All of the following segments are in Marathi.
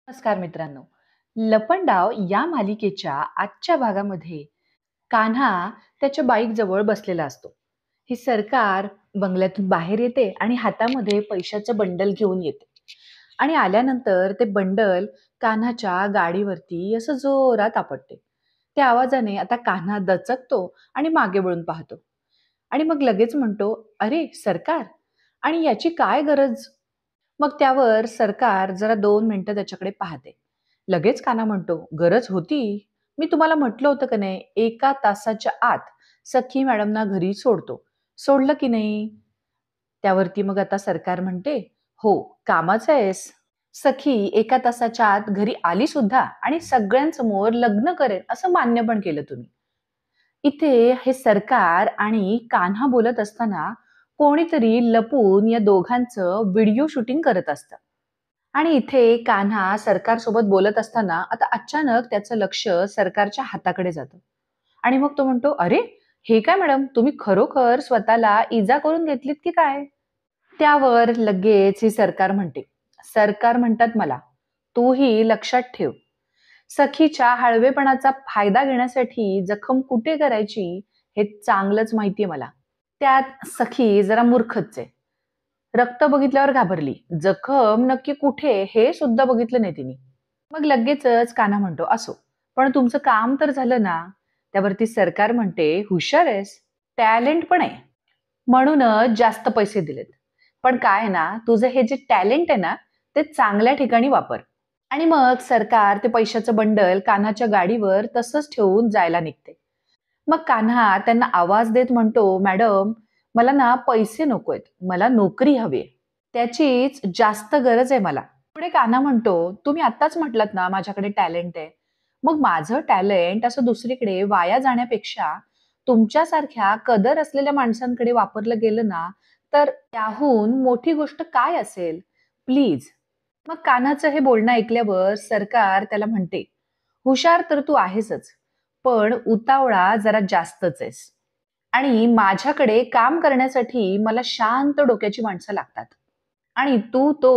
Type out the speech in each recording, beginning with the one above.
नमस्कार मित्रांनो. लपंडाव या मालिकेच्या आजच्या भागामध्ये कान्हा त्याच्या बाईक जवळ बसलेला असतो. हे सरकार बंगल्यातून बाहेर येते आणि हातामध्ये पैशाचं बंडल घेऊन येते. आणि आल्यानंतर ते बंडल कान्हाच्या गाडीवरती असं जोरात आपटते. त्या आवाजाने आता कान्हा दचकतो आणि मागे वळून पाहतो. आणि मग लगेच म्हणतो, "अरे सरकार, आणि याची काय गरज?" मग त्यावर सरकार जरा 2 मिनिटं त्याच्याकडे पाहते. लगेच काना म्हणतो, "गरज होती. मी तुम्हाला म्हटलं होतं का नाही, 1 तासाच्या आत सखी मॅडमना घरी सोडतो. सोडलं की नाही?" त्यावरती मग आता सरकार म्हणते, "हो, कामाचं आहेस. सखी 1 तासाच्या आत घरी आली सुद्धा आणि सगळ्यांसमोर लग्न करेन असं मान्य पण केलं तुम्ही." इथे हे सरकार आणि कान्हा बोलत असताना कोणीतरी लपून या दोघांचं व्हिडिओ शूटिंग करत असतं. आणि इथे कान्हा सरकारसोबत बोलत असताना आता अचानक त्याचं लक्ष सरकारच्या हाताकडे जातं. आणि मग तो म्हणतो, "अरे, हे काय मॅडम, तुम्ही खरोखर स्वतःला इजा करून घेतलीत की काय?" त्यावर लगेच ही सरकार म्हणते, "सरकार म्हणतात मला, तूही लक्षात ठेव, सखीच्या हळवेपणाचा फायदा घेण्यासाठी जखम कुठे करायची हे चांगलंच माहितीये मला. त्यात सखी जरा मूर्खच आहे. रक्त बघितल्यावर घाबरली. जखम नक्की कुठे हे सुद्धा बघितलं नाही तिने." मग लगेचच कान्हा म्हणतो, "असो, पण तुमचं काम तर झालं ना?" त्यावरती सरकार म्हणते, "हुशार आहेस, टॅलेंट पण आहे, म्हणूनच जास्त पैसे दिलेत. पण काय आहे ना, तुझं हे जे टॅलेंट आहे ना, ते चांगल्या ठिकाणी वापर." आणि मग सरकार ते पैशाचं बंडल कान्हाच्या गाडीवर तसंच ठेवून जायला निघते. मग कान्हा त्यांना आवाज देत म्हणतो, "मॅडम, मला ना पैसे नकोयत. मला नोकरी हवी आहे. त्याचीच जास्त गरज आहे मला." पुढे कान्हा म्हणतो, "तुम्ही आत्ताच म्हटलात ना माझ्याकडे टॅलेंट आहे. मग माझं टॅलेंट असं दुसरीकडे वाया जाण्यापेक्षा तुमच्यासारख्या कदर असलेल्या माणसांकडे वापरलं गेलं ना, तर त्याहून मोठी गोष्ट काय असेल? प्लीज." मग कान्हाचं हे बोलणं ऐकल्यावर सरकार त्याला म्हणते, "हुशार तर तू आहेसच, पण उतावळा जरा जास्तच आहेस. आणि माझ्याकडे काम करण्यासाठी मला शांत डोक्याची माणसं लागतात. आणि तू तो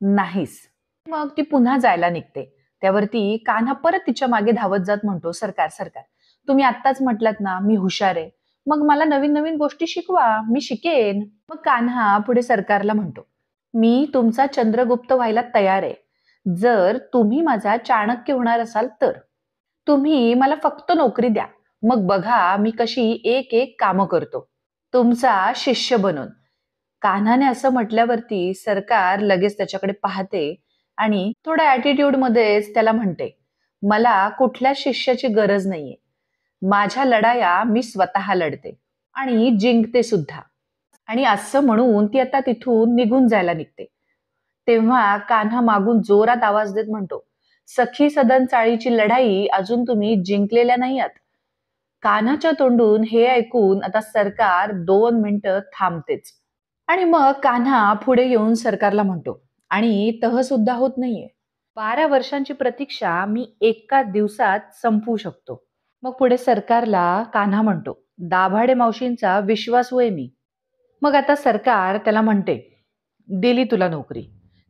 नाहीस." मग ती पुन्हा जायला निघते. त्यावरती कान्हा परत तिच्या मागे धावत जात म्हणतो, "सरकार, सरकार, तुम्ही आत्ताच म्हटलात ना मी हुशार आहे. मग मला नवीन नवीन गोष्टी शिकवा, मी शिकेन." मग कान्हा पुढे सरकारला म्हणतो, "मी तुमचा चंद्रगुप्त व्हायला तयार आहे. जर तुम्ही माझा चाणक्य होणार असाल तर. तुम्ही मला फक्त नोकरी द्या. मग बघा मी कशी एक एक कामं करतो. तुमचा शिष्य बनून." कान्हाने असं म्हटल्यावरती सरकार लगेच त्याच्याकडे पाहते आणि थोड्या ॲटिट्यूड मध्येच त्याला म्हणते, "मला कुठल्या शिष्याची गरज नाहीये. माझ्या लढाया मी स्वतः लढते आणि जिंकते सुद्धा." आणि असं म्हणून ती आता तिथून निघून जायला निघते. तेव्हा कान्हा मागून जोरात आवाज देत म्हणतो, "सखी सदन चाळीची लढाई अजून तुम्ही जिंकलेल्या नाही आहात." कान्हाच्या तोंडून हे ऐकून आता सरकार 2 मिनिटं थांबतेच. आणि मग कान्हा पुढे येऊन सरकारला म्हणतो, "आणि तह सुद्धा होत नाहीये. 12 वर्षांची प्रतीक्षा मी एका दिवसात संपवू शकतो." मग पुढे सरकारला कान्हा म्हणतो, "दाभाडे मावशींचा विश्वासू आहे मी." मग आता सरकार त्याला म्हणते, "दिली तुला नोकरी."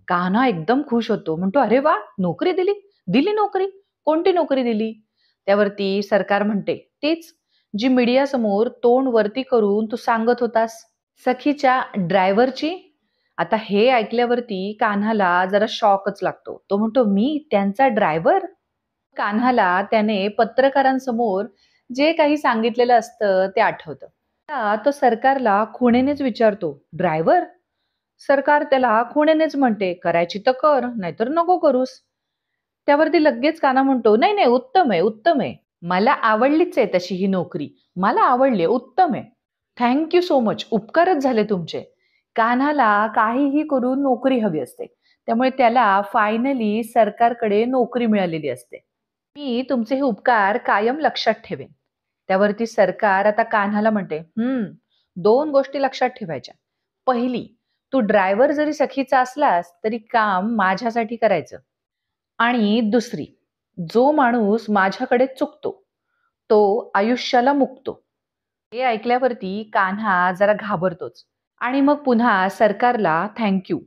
कान्हा एकदम खुश होतो. म्हणतो, "अरे वा, नोकरी दिली? दिली नोकरी? कोणती नोकरी दिली?" त्यावरती सरकार म्हणते, "तीच जी मीडियासमोर तोंड वरती करून तू सांगत होतास, सखीच्या ड्रायव्हरची." आता हे ऐकल्यावरती कान्हाला जरा शॉकच लागतो. तो म्हणतो, "मी त्यांचा ड्रायव्हर?" कान्हाला त्याने पत्रकारांसमोर जे काही सांगितलेलं असतं ते आठवतं. आता तो सरकारला खुणेनेच विचारतो, "ड्रायव्हर?" सरकार त्याला खुणेनेच म्हणते, "करायची तर कर, नाहीतर नको करूस." त्यावरती लगेच कान्हा म्हणतो, "नाही, नाही, उत्तम आहे, उत्तम आहे. मला आवडलीच आहे तशी ही नोकरी. मला आवडली, उत्तम आहे. Thank you so much. उपकारच झाले तुमचे." कान्हाला काहीही करून नोकरी हवी असते. त्यामुळे त्याला फायनली सरकारकडे नोकरी मिळालेली असते. "मी तुमचे हे उपकार कायम लक्षात ठेवेन." त्यावरती सरकार आता कान्हाला म्हणते, "2 गोष्टी लक्षात ठेवायच्या. पहिली, तू ड्रायव्हर जरी सखीचा असलास तरी काम माझ्यासाठी करायचं. आणि दुसरी, जो माणूस माझ्याकडे चुकतो, तो आयुष्याला मुकतो." हे ऐकल्यावरती कान्हा जरा घाबरतोच आणि मग पुन्हा सरकारला थँक यू,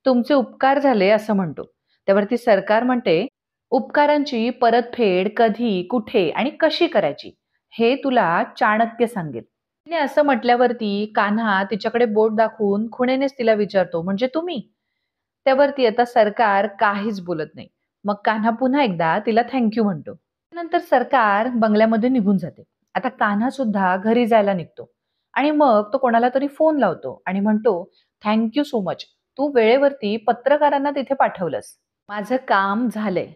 तुमचे उपकार झाले असं म्हणतो. त्यावरती सरकार म्हणते, उपकारांची परतफेड कधी, कुठे आणि कशी करायची हे तुला चाणक्य सांगेल. तिने असं म्हटल्यावरती कान्हा तिच्याकडे बोट दाखवून खुणेनेच तिला विचारतो, म्हणजे तुम्ही? त्यावरती आता सरकार काहीच बोलत नाही. मग कान्हा पुन्हा एकदा तिला थँक म्हणतो. नंतर सरकार बंगल्यामध्ये निघून जाते. आता कान्हा सुद्धा घरी जायला निघतो आणि मग तो कोणाला तरी फोन लावतो आणि म्हणतो, थँक सो मच. तू वेळेवरती पत्रकारांना तिथे पाठवलंस. माझं काम झालंय.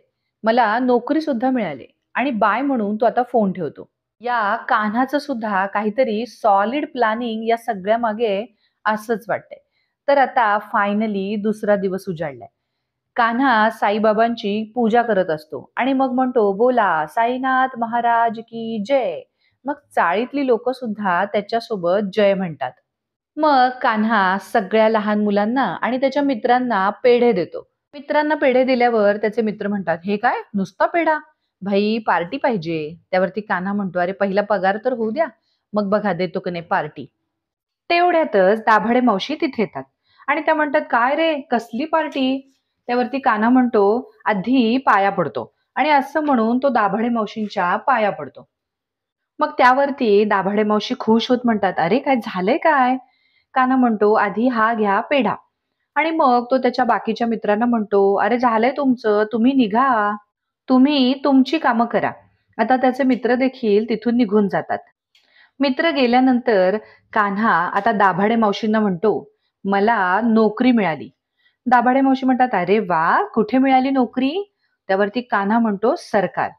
मला नोकरी सुद्धा मिळाली आणि बाय म्हणून तो आता फोन ठेवतो. या कान्हाचं सुद्धा काहीतरी सॉलिड प्लॅनिंग या सगळ्या मागे असंच वाटतंय. तर आता फायनली दुसरा दिवस उजाडलाय. कान्हा साईबाबांची पूजा करत असतो आणि मग म्हणतो, बोला साईनाथ महाराज की जय. मग चाळीतली लोक सुद्धा त्याच्यासोबत जय म्हणतात. मग कान्हा सगळ्या लहान मुलांना आणि त्याच्या मित्रांना पेढे देतो. मित्रांना पेढे दिल्यावर त्याचे मित्र म्हणतात, हे काय नुसता पेढा? भाई पार्टी पाहिजे. त्यावरती कान्हा म्हणतो, अरे पहिला पगार तर होऊ द्या, मग बघा देतो की नाही पार्टी. तेवढ्यातच दाभाडे मावशी तिथे येतात आणि त्या म्हणतात, काय रे कसली पार्टी? त्यावरती कान्हा म्हणतो, आधी पाया पडतो आणि असं म्हणून तो दाभाडे मावशींच्या पाया पडतो. मग त्यावरती दाभाडे मावशी खुश होत म्हणतात, अरे काय झालंय काय? कान्हा म्हणतो, आधी हा घ्या पेढा. आणि मग तो त्याच्या बाकीच्या मित्रांना म्हणतो, अरे झालंय तुमचं, तुम्ही निघा. तुम्ही तुमची कामं करा. आता त्याचे मित्र देखील तिथून निघून जातात. मित्र गेल्यानंतर कान्हा आता दाभाडे मावशींना म्हणतो, मला नोकरी मिळाली. दाभाडे मावशी म्हणतात, अरे वा, कुठे मिळाली नोकरी? त्यावरती कान्हा म्हणतो, सरकार.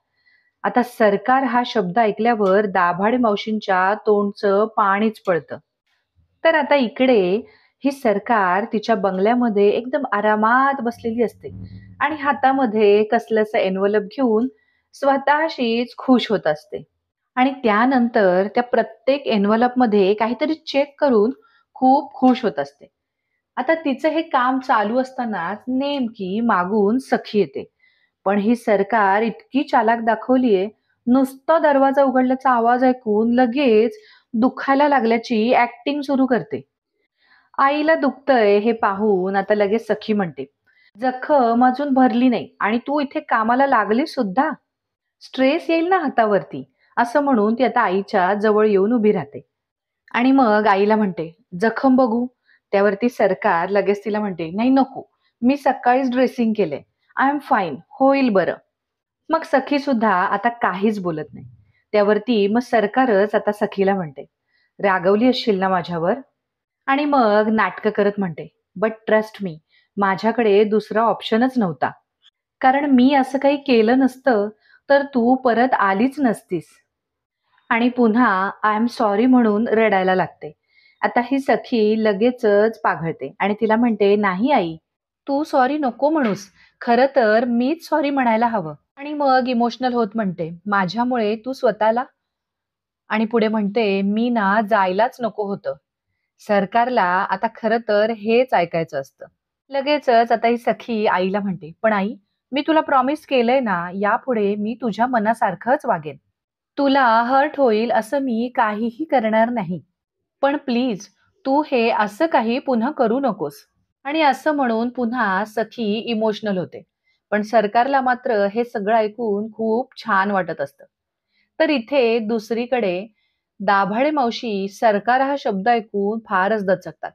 आता सरकार हा शब्द ऐकल्यावर दाभाडे मावशींच्या तोंडचं पाणीच पडतं. तर आता इकडे ही सरकार तिच्या बंगल्यामध्ये एकदम आरामात बसलेली असते आणि हातामध्ये कसलंसं एन्व्हलप घेऊन स्वतःशीच खुश होत असते. आणि त्यानंतर त्या प्रत्येक एन्व्हलपमध्ये काहीतरी चेक करून खूप खुश होत असते. आता तिचं हे काम चालू असतानाच नेमकी मागून सखी येते. पण ही सरकार इतकी चालाक दाखवलीये, नुसता दरवाजा उघडल्याचा आवाज ऐकून लगेच दुखायला लागल्याची ऍक्टिंग सुरू करते. आईला दुखतंय हे पाहून आता लगेच सखी म्हणते, जखम अजून भरली नाही आणि तू इथे कामाला लागली सुद्धा. स्ट्रेस येईल ना हातावरती, असं म्हणून ती आता आईच्या जवळ येऊन उभी राहते. आणि मग आईला म्हणते, जखम बघू. त्यावरती सरकार लगेच तिला म्हणते, नाही नको, मी सकाळीच ड्रेसिंग केलंय, आय एम फाईन, होईल बरं. मग सखी सुद्धा आता काहीच बोलत नाही. त्यावरती मग सरकारच आता सखीला म्हणते, रागवली असशील ना माझ्यावर? आणि मग नाटकं करत म्हणते, बट ट्रस्ट मी, माझ्याकडे दुसरा ऑप्शनच नव्हता. कारण मी असं काही केलं नसतं तर तू परत आलीच नसतीस. आणि पुन्हा आय एम सॉरी म्हणून रडायला लागते. आता ही सखी लगेचच पाघळते आणि तिला म्हणते, नाही आई, तू सॉरी नको म्हणूस. खरं तर मीच सॉरी म्हणायला हवं. आणि मग इमोशनल होत म्हणते, माझ्यामुळे तू स्वतःला. आणि पुढे म्हणते, मी ना जायलाच नको होतं. सरकारला आता खरं तर हेच ऐकायचं असतं. लगेचच आता ही सखी आईला म्हणते, पण आई, मी तुला प्रॉमिस केलंय ना, यापुढे मी तुझ्या मनासारखंच वागेन. तुला हर्ट होईल असं मी काहीही करणार नाही. पण प्लीज तू हे असं काही पुन्हा करू नकोस. आणि असं म्हणून पुन्हा सखी इमोशनल होते. पण सरकारला मात्र हे सगळं ऐकून खूप छान वाटत असतं. तर इथे दुसरीकडे दाभाडे मावशी सरकार हा शब्द ऐकून फारच दचकतात.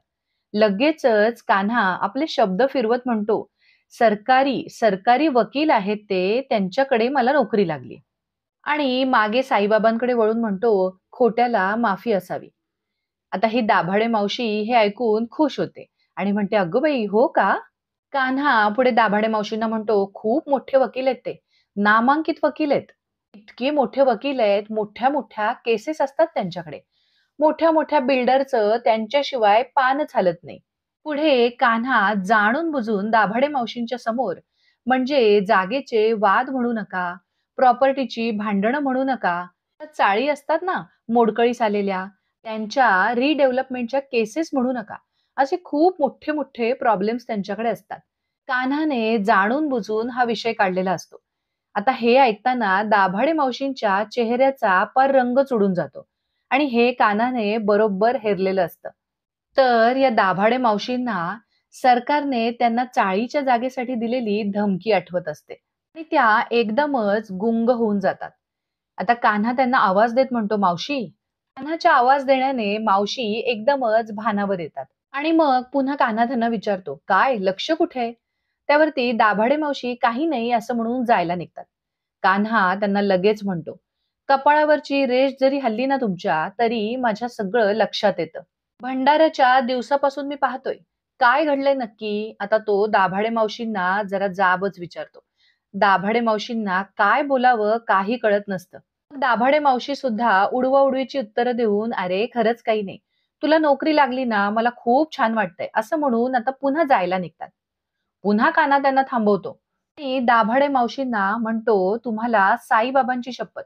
लगेचच कान्हा आपले शब्द फिरवत म्हणतो, सरकारी सरकारी वकील आहेत ते, त्यांच्याकडे मला नोकरी लागली. आणि मागे साईबाबांकडे वळून म्हणतो, खोट्याला माफी असावी. आता ही दाभाडे मावशी हे ऐकून खुश होते आणि म्हणते, अगं बाई हो का? कान्हा पुढे दाभाडे मावशींना म्हणतो, खूप मोठे वकील आहेत ते, नामांकित वकील आहेत. इतके मोठे वकील आहेत, मोठ्या मोठ्या केसेस असतात त्यांच्याकडे. मोठ्या मोठ्या बिल्डरचं त्यांच्याशिवाय पानच हलत नाही. पुढे कान्हा जाणून बुजून दाभाडे मावशींच्या समोर, म्हणजे जागेचे वाद म्हणू नका, प्रॉपर्टीची भांडणं म्हणू नका, चाळी असतात ना मोडकळीस आलेल्या, त्यांच्या रिडेव्हलपमेंटच्या केसेस म्हणू नका. असे खूप मोठे मोठे प्रॉब्लेम्स त्यांच्याकडे असतात. कान्हाने जाणून बुजून हा विषय काढलेला असतो. आता हे ऐकताना दाभाडे मावशींच्या चेहऱ्याचा पार रंगच उडून जातो आणि हे कान्हाने बरोबर हेरलेलं असतं. तर या दाभाडे मावशींना सरकारने त्यांना चाळीच्या जागेसाठी दिलेली धमकी आठवत असते आणि त्या एकदमच गुंग होऊन जातात. आता कान्हा त्यांना आवाज देत म्हणतो, "मावशी." कान्हाच्या आवाज देण्याने मावशी एकदमच भानावर येतात आणि मग पुन्हा कान्हा त्यांना विचारतो, "काय लक्ष कुठे?" त्यावरती दाभाडे मावशी, "काही नाही," असं म्हणून जायला निघतात. कान्हा त्यांना लगेच म्हणतो, "कपाळावरची रेष जरी हल्ली ना तुमच्या, तरी माझ्या सगळं लक्षात येतं. भंडाऱ्याच्या दिवसापासून मी पाहतोय. काय घडलंय नक्की?" आता तो दाभाडे मावशींना जरा जाबच विचारतो. दाभाडे मावशींना काय बोलावं काही कळत नसतं. मग दाभाडे मावशी सुद्धा उडवाउडवीची उत्तरं देऊन, "अरे खरंच काही नाही. तुला नोकरी लागली ना, मला खूप छान वाटतंय," असं म्हणून आता पुन्हा जायला निघतात. पुन्हा कान्हा त्यांना थांबवतो आणि दाभाडे मावशींना म्हणतो, "तुम्हाला साईबाबांची शपथ,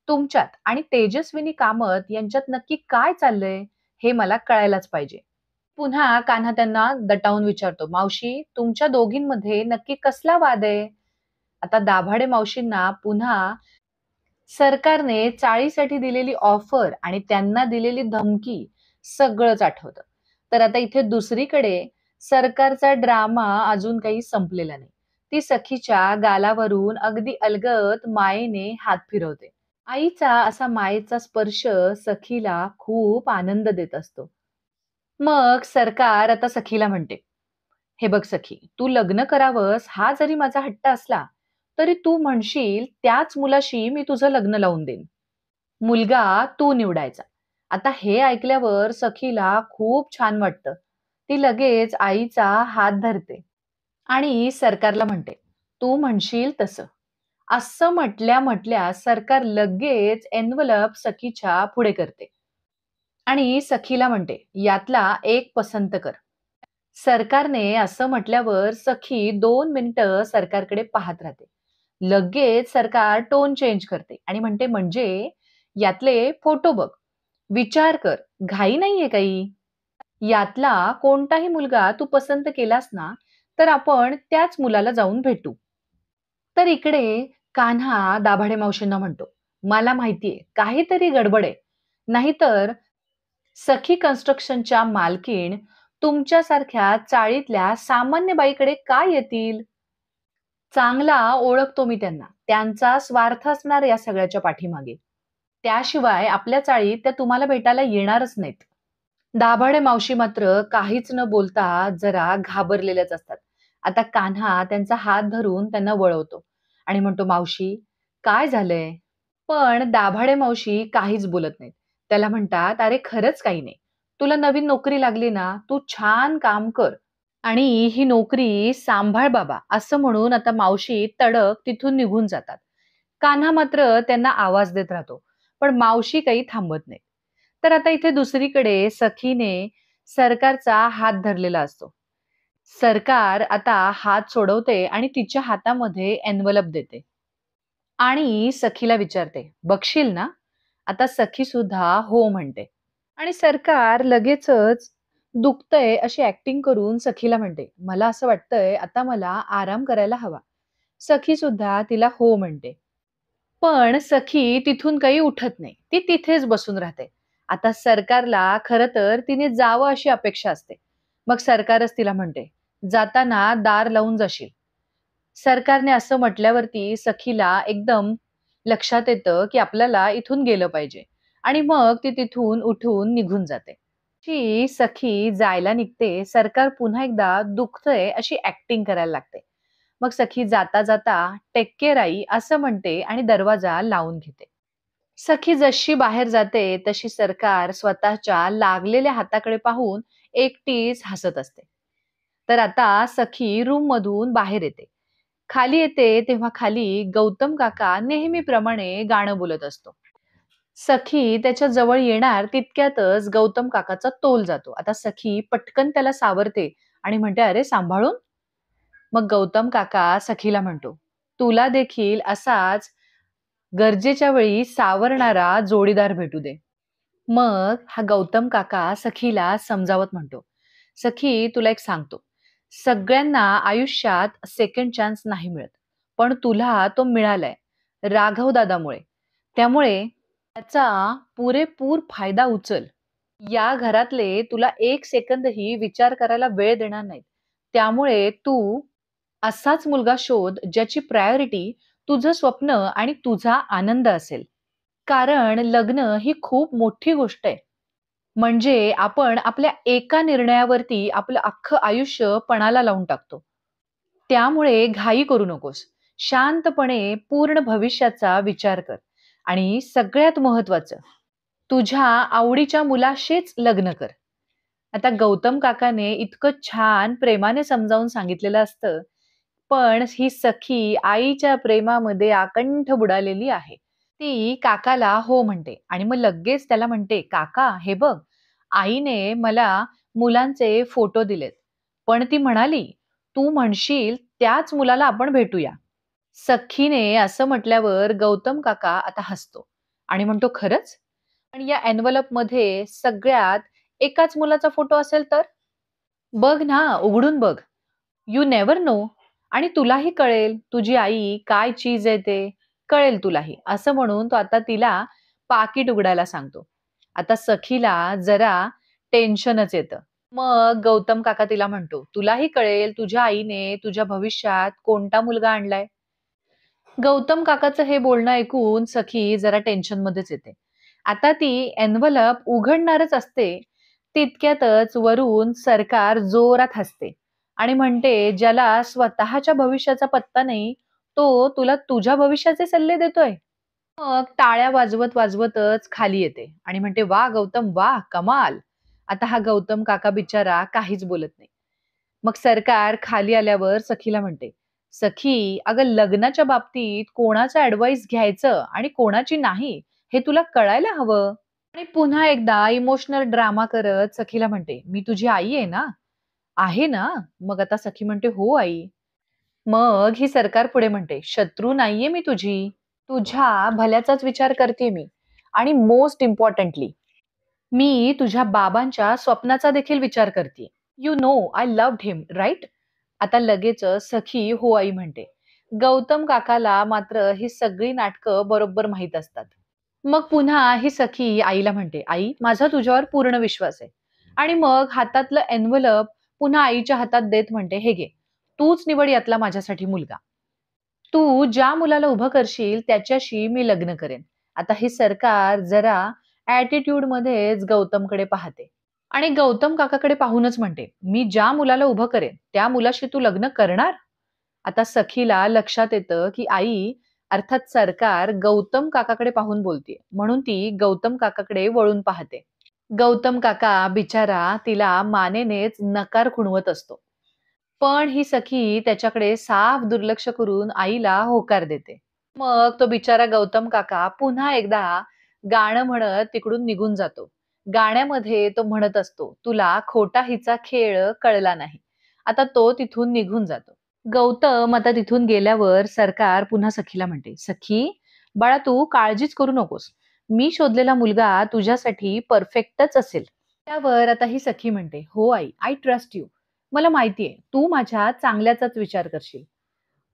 तुमच्यात आणि तेजस्विनी कामत यांच्यात नक्की काय चाललंय, हे मला कळायलाच पाहिजे." पुन्हा कान्हा त्यांना दटावून विचारतो, "मावशी, तुमच्या दोघींमध्ये नक्की कसला वाद आहे?" आता दाभाडे मावशींना पुन्हा सरकारने चाळीसाठी दिलेली ऑफर आणि त्यांना दिलेली धमकी सगळंच आठवतं. तर आता इथे दुसरीकडे सरकारचा ड्रामा अजून काही संपलेला नाही. ती सखीच्या गालावरून अगदी अलगद मायेने हात फिरवते. आईचा असा मायेचा स्पर्श सखीला खूप आनंद देत असतो. मग सरकार आता सखीला म्हणते, "हे बघ सखी, तू लग्न करावंस हा जरी माझा हट्ट असला, तरी तू म्हणशील त्याच मुलाशी मी तुझं लग्न लावून देईन. मुलगा तू निवडायचा." आता हे ऐकल्यावर सखीला खूप छान वाटतं. ती लगेच आईचा हात धरते आणि सरकारला म्हणते, "तू म्हणशील तसं." असं म्हटल्या म्हटल्या सरकार लगेच एन्व्हलप सखीच्या पुढे करते आणि सखीला म्हणते, "यातला एक पसंत कर." सरकारने असं म्हटल्यावर सखी 2 मिनिटं सरकारकडे पाहत राहते. लगेच सरकार टोन चेंज करते आणि म्हणते, "म्हणजे यातले फोटो बघ, विचार कर, घाई नाहीये काही. यातला कोणताही मुलगा तू पसंत केलास ना, तर आपण त्याच मुलाला जाऊन भेटू." तर इकडे कान्हा दाभाडे मावशींना म्हणतो, "मला माहितीये काहीतरी गडबड आहे. नाहीतर सखी कन्स्ट्रक्शनच्या मालकीण तुमच्यासारख्या चाळीतल्या सामान्य बाईकडे का येतील? चांगला ओळखतो मी त्यांना. त्यांचा स्वार्थ असणार या सगळ्याच्या पाठीमागे. त्याशिवाय आपल्या चाळीत त्या तुम्हाला भेटायला येणारच नाहीत." दाभाडे मावशी मात्र काहीच न बोलता जरा घाबरलेल्याच असतात. आता कान्हा त्यांचा हात धरून त्यांना वळवतो आणि म्हणतो, "मावशी, काय झालंय?" पण दाभाडे मावशी काहीच बोलत नाहीत. त्याला म्हणतात, "अरे खरंच काही नाही. तुला नवीन नोकरी लागली ना, तू छान काम कर आणि ही नोकरी सांभाळ बाबा," असं म्हणून आता मावशी तडक तिथून निघून जातात. कान्हा मात्र त्यांना आवाज देत राहतो. पण मावशी काही थांबत नाही. तर आता इथे दुसरीकडे सखीने सरकारचा हात धरलेला असतो. सरकार आता हात सोडवते आणि तिच्या हातामध्ये एन्व्हलप देते. आणि सखीला विचारते, "बघशील ना?" आता सखी सुद्धा हो म्हणते. आणि सरकार लगेचच दुखतंय अशी ॲक्टिंग करून सखीला म्हणते, "मला असं वाटतंय आता मला आराम करायला हवा." सखी सुद्धा तिला हो म्हणते. पण सखी तिथून काही उठत नाही. ती तिथेच बसून राहते. आता सरकारला खरं तर तिने जावं अशी अपेक्षा असते. मग सरकारच तिला म्हणते, "जाताना दार लावून जाशील." सरकारने असं म्हटल्यावरती सखीला एकदम लक्षात येतं, की आपल्याला इथून गेलं पाहिजे आणि मग ती तिथून उठून निघून जाते. ती सखी जायला निघते. सरकार पुन्हा एकदा दुखतंय अशी ॲक्टिंग करायला लागते. मग सखी जाता जाता "टेक केअर आई" असं म्हणते आणि दरवाजा लावून घेते. सखी जशी बाहेर जाते तशी सरकार स्वतःच्या लागलेल्या हाताकडे पाहून एकटीच हसत असते. तर आता सखी रूम मधून बाहेर येते. खाली येते तेव्हा खाली गौतम काका नेहमीप्रमाणे गाणं बोलत असतो. सखी त्याच्या जवळ येणार तितक्यातच गौतम काकाचा तोल जातो. आता सखी पटकन त्याला सावरते आणि म्हणते, "अरे सांभाळून." मग गौतम काका सखीला म्हणतो, "तुला देखील असाच गरजेच्या वेळी सावरणारा जोडीदार भेटू दे." मग हा गौतम काका सखीला समजावत म्हणतो, "सखी तुला एक सांगतो, सगळ्यांना आयुष्यात सेकंड चान्स नाही मिळत. पण तुला तो मिळालाय राघव दादामुळे. त्यामुळे त्याचा पुरेपूर फायदा उचल. या घरातले तुला 1 सेकंदही विचार करायला वेळ देणार नाहीत. त्यामुळे तू असाच मुलगा शोध ज्याची प्रायोरिटी तुझं स्वप्न आणि तुझा आनंद असेल. कारण लग्न ही खूप मोठी गोष्ट आहे. म्हणजे आपण आपल्या एका निर्णयावरती आपलं अख्खं आयुष्य पणाला लावून टाकतो. त्यामुळे घाई करू नकोस. शांतपणे पूर्ण भविष्याचा विचार कर आणि सगळ्यात महत्वाचं, तुझ्या आवडीच्या मुलाशीच लग्न कर. आता गौतम काकाने इतकं छान प्रेमाने समजावून सांगितलेलं असतं, पण ही सखी आईच्या प्रेमामध्ये आकंठ बुडालेली आहे. ती काकाला हो म्हणते आणि मग लगेच त्याला म्हणते, "काका हे बघ, आईने मला मुलांचे फोटो दिलेत." पण ती म्हणाली, "तू म्हणशील त्याच मुलाला आपण भेटूया." सखीने असं म्हटल्यावर गौतम काका आता हसतो आणि म्हणतो, "खरंच? पण या एन्व्हलपमध्ये सगळ्यात एकाच मुलाचा फोटो असेल तर? बघ ना, उघडून बघ. यू नेव्हर नो आणि तुलाही कळेल तुझी आई काय चीज आहे ते. कळेल तुलाही." असं म्हणून तो आता तिला पाकीट उघडायला सांगतो. आता सखीला जरा टेन्शनच येतं. मग गौतम काका तिला म्हणतो, "तुलाही कळेल तुझ्या आईने तुझ्या भविष्यात कोणता मुलगा आणलाय." गौतम काकाचं हे बोलणं ऐकून सखी जरा टेन्शनमध्येच येते. आता ती एन्व्हलप उघडणारच असते, तितक्यातच वरून सरकार जोरात हसते आणि म्हणते, "ज्याला स्वतःच्या भविष्याचा पत्ता नाही, तो तुला तुझ्या भविष्याचे सल्ले देतोय?" मग टाळ्या वाजवत-वाजवतच खाली येते आणि म्हणते, "वाह गौतम वाह! कमाल!" आता हा गौतम काका बिचारा काहीच बोलत नाही. मग सरकार खाली आल्यावर सखीला म्हणते, "सखी, अगं लग्नाच्या बाबतीत कोणाचं ॲडव्हाइस घ्यायचं आणि कोणाची नाही, हे तुला कळायला हवं." आणि पुन्हा एकदा इमोशनल ड्रामा करत सखीला म्हणते, "मी तुझी आई आहे ना?" "आहे ना?" मग आता सखी म्हणते, "हो आई." मग ही सरकार पुढे म्हणते, "शत्रू नाहीये मी तुझी. तुझ्या भल्याचाच विचार करते मी. आणि मोस्ट इम्पोर्टंटली मी तुझ्या बाबांच्या स्वप्नाचा देखील विचार करते. You know I loved him, right?" आता लगेचच सखी हो आई म्हणते. गौतम काकाला मात्र ही सगळी नाटकं बरोबर माहीत असतात. मग पुन्हा ही सखी आईला म्हणते, "आई, माझा तुझ्यावर पूर्ण विश्वास आहे." आणि मग हातातलं एन्व्हलप पुन्हा आईच्या हातात देत म्हणते, "हे घे. तूच निवड यातला माझ्यासाठी मुलगा. तू ज्या मुलाला उभं करशील त्याच्याशी मी लग्न करेन." आता हे सरकार जरा ॲटिट्यूडमध्येच गौतमकडे पाहते आणि गौतम काकाकडे पाहूनच म्हणते, "मी ज्या मुलाला उभं करेन, त्या मुलाशी तू लग्न करणार?" आता सखीला लक्षात येतं, की आई अर्थात सरकार गौतम काकाकडे पाहून बोलतीये. म्हणून ती गौतम काकाकडे वळून पाहते. गौतम काका बिचारा तिला मानेनेच नकार खुणवत असतो. पण ही सखी त्याच्याकडे साफ दुर्लक्ष करून आईला होकार देते. मग तो बिचारा गौतम काका पुन्हा एकदा गाणं म्हणत तिकडून निघून जातो. गाण्यामध्ये तो म्हणत असतो, "तुला खोटा हिचा खेळ कळला नाही." आता तो तिथून निघून जातो. गौतम आता तिथून गेल्यावर सरकार पुन्हा सखीला म्हणते, "सखी, बाळा तू काळजीच करू नकोस. मी शोधलेला मुलगा तुझ्यासाठी परफेक्टच असेल." त्यावर आता ही सखी म्हणते, "हो आई, आय ट्रस्ट यू. मला माहितीये, तू माझ्या चांगल्याचाच विचार करशील."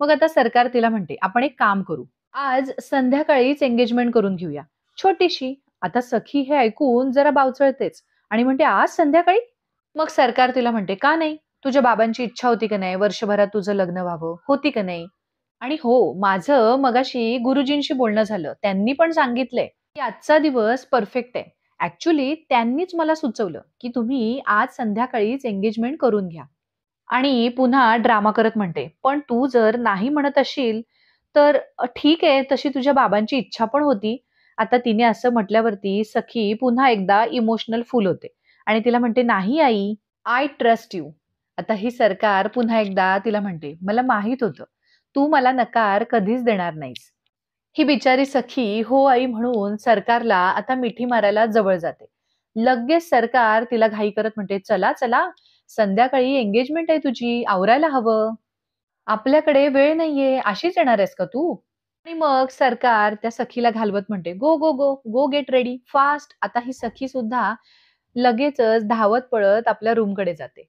मग आता सरकार तिला म्हणते, "आपण एक काम करू. आज संध्याकाळीच एंगेजमेंट करून घेऊया. छोटीशी." आता सखी हे ऐकून जरा बावचळतेच आणि म्हणते, "आज संध्याकाळी?" मग सरकार तिला म्हणते, "का नाही? तुझ्या बाबांची इच्छा होती का नाही वर्षभरात तुझं लग्न व्हावं? होती का नाही? आणि हो, माझं मगाशी गुरुजींशी बोलणं झालं. त्यांनी पण सांगितलंय, की आजचा दिवस परफेक्ट आहे. ॲक्चुअली त्यांनीच मला सुचवलं, की तुम्ही आज संध्याकाळीच एंगेजमेंट करून घ्या." आणि पुन्हा ड्रामा करत म्हणते, "पण तू जर नाही म्हणत असशील, तर ठीक आहे, तशी तुझ्या बाबांची इच्छा पण होती." आता तिने असं म्हटल्यावरती सखी पुन्हा एकदा इमोशनल फुल होते आणि तिला म्हणते, "नाही आई, आय ट्रस्ट यू." आता ही सरकार पुन्हा एकदा तिला म्हणते, "मला माहीत होतं, तू मला नकार कधीच देणार नाहीस." ही बिचारी सखी हो आई म्हणून सरकारला आता मिठी मारायला जवळ जाते. लगेच सरकार तिला घाई करत म्हणते, "चला, चला, संध्याकाळी एंगेजमेंट आहे तुझी, आवरायला हवं. आपल्याकडे वेळ नाहीये, अशीच येणार आहेस का तू?" आणि मग सरकार त्या सखीला घालवत म्हणते, "गो, गो, गो, गो गेट रेडी फास्ट." आता ही सखी सुद्धा लगेचच धावत पळत आपल्या रूमकडे जाते.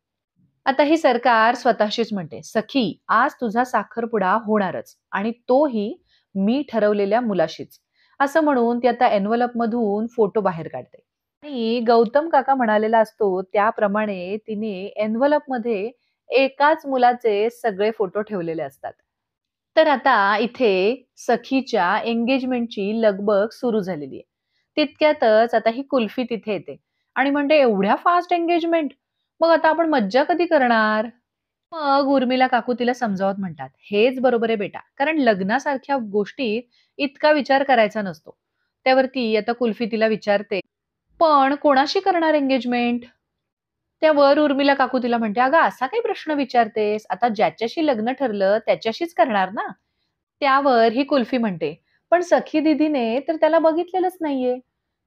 आता ही सरकार स्वतःशीच म्हणते, "सखी, आज तुझा साखरपुडा होणारच आणि तोही मी ठरवलेल्या मुलाशीच." असं म्हणून ती आता एन्व्हलपमधून फोटो बाहेर काढते. आणि गौतम काका म्हणालेला असतो त्याप्रमाणे तिने एन्व्हलपमध्ये एकाच मुलाचे सगळे फोटो ठेवलेले असतात. तर आता इथे सखीच्या एंगेजमेंटची लगबग सुरू झालेली आहे. तितक्यातच आता ही कुल्फी तिथे येते आणि म्हणते, "एवढ्या फास्ट एंगेजमेंट? मग आता आपण मज्जा कधी करणार?" मग उर्मिला काकू तिला समजावत म्हणतात, "हेच बरोबर आहे बेटा. कारण लग्नासारख्या गोष्टीत इतका विचार करायचा नसतो." त्यावरती आता कुल्फी तिला विचारते, "पण कोणाशी करणार एंगेजमेंट?" त्यावर उर्मिला काकू तिला म्हणते, "अगं असा काही प्रश्न विचारतेस? आता ज्याच्याशी लग्न ठरलं त्याच्याशीच करणार ना?" त्यावर ही कुल्फी म्हणते, "पण सखी दीदीने तर त्याला बघितलेलंच नाहीये."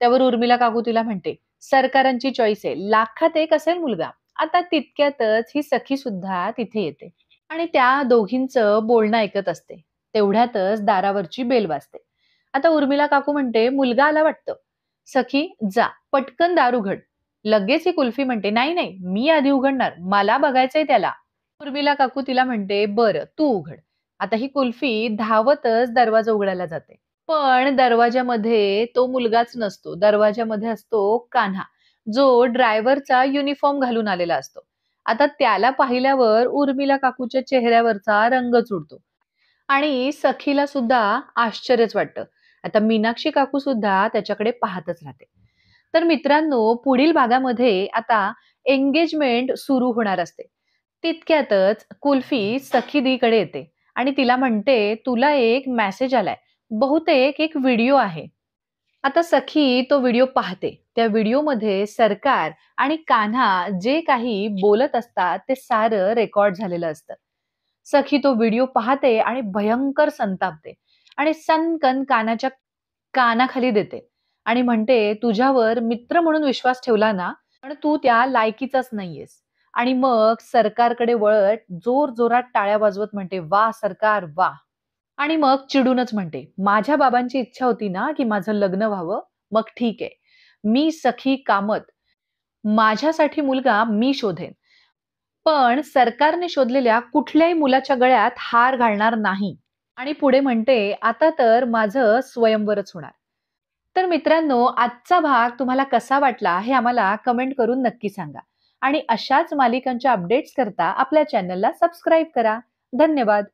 त्यावर उर्मिला काकू तिला म्हणते, "सरकारांची चॉईस आहे. लाखात एक असेल मुलगा." आता तितक्यातच ही सखी सुद्धा तिथे येते आणि त्या दोघींचं बोलणं ऐकत असते. तेवढ्यातच दारावरची बेल वाजते. आता उर्मिला काकू म्हणते, "मुलगा आला वाटतं." सखी, "जा, पटकन दार उघड." लगेच ही कुल्फी म्हणते, "नाही, नाही, मी आधी उघडणार. मला बघायचंय त्याला." उर्मिला काकू तिला म्हणते, "बरं, तू उघड." आता ही कुल्फी धावतच दरवाजा उघडायला जाते. पण दरवाजामध्ये तो मुलगाच नसतो. दरवाजामध्ये असतो कान्हा, जो ड्रायव्हरचा युनिफॉर्म घालून आलेला असतो. आता त्याला पाहिल्यावर उर्मिला काकूच्या चेहऱ्यावरचा रंगच उडतो आणि सखीला सुद्धा आश्चर्यच वाटतं. आता मीनाक्षी काकू सुद्धा त्याच्याकडे पाहतच राहते. तर मित्रांनो, पुढील भागामध्ये आता एंगेजमेंट सुरू होणार असते. तितक्यातच कुल्फी सखीदीकडे येते आणि तिला म्हणते, "तुला एक मेसेज आलाय. बहुतेक एक व्हिडिओ आहे." आता सखी तो व्हिडिओ पाहते. त्या व्हिडिओमध्ये सरकार आणि कान्हा जे काही बोलत असतात, ते सारं रेकॉर्ड झालेलं असतं. सखी तो व्हिडिओ पाहते आणि भयंकर संतापते आणि सनकन कानाच्या कानाखाली देते आणि म्हणते, "तुझ्यावर मित्र म्हणून विश्वास ठेवला ना, पण तू त्या लायकीचाच नाहीयेस." आणि मग सरकारकडे वळत जोरजोरात टाळ्या वाजवत म्हणते, "वाह सरकार, वाह!" आणि मग चिडूनच म्हणते, "माझ्या बाबांची इच्छा होती ना, की माझं लग्न व्हावं, मग ठीक आहे. मी सखी कामत, माझ्यासाठी मुलगा मी शोधेन. पण सरकारने शोधलेल्या कुठल्याही मुलाच्या गळ्यात हार घालणार नाही." आणि पुढे म्हणते, "आता तर माझं स्वयंवरच होणार." तर मित्रांनो, आजचा भाग तुम्हाला कसा वाटला हे आम्हाला कमेंट करून नक्की सांगा. आणि अशाच मालिकांच्या अपडेट्स करता आपल्या चॅनलला सबस्क्राईब करा. धन्यवाद.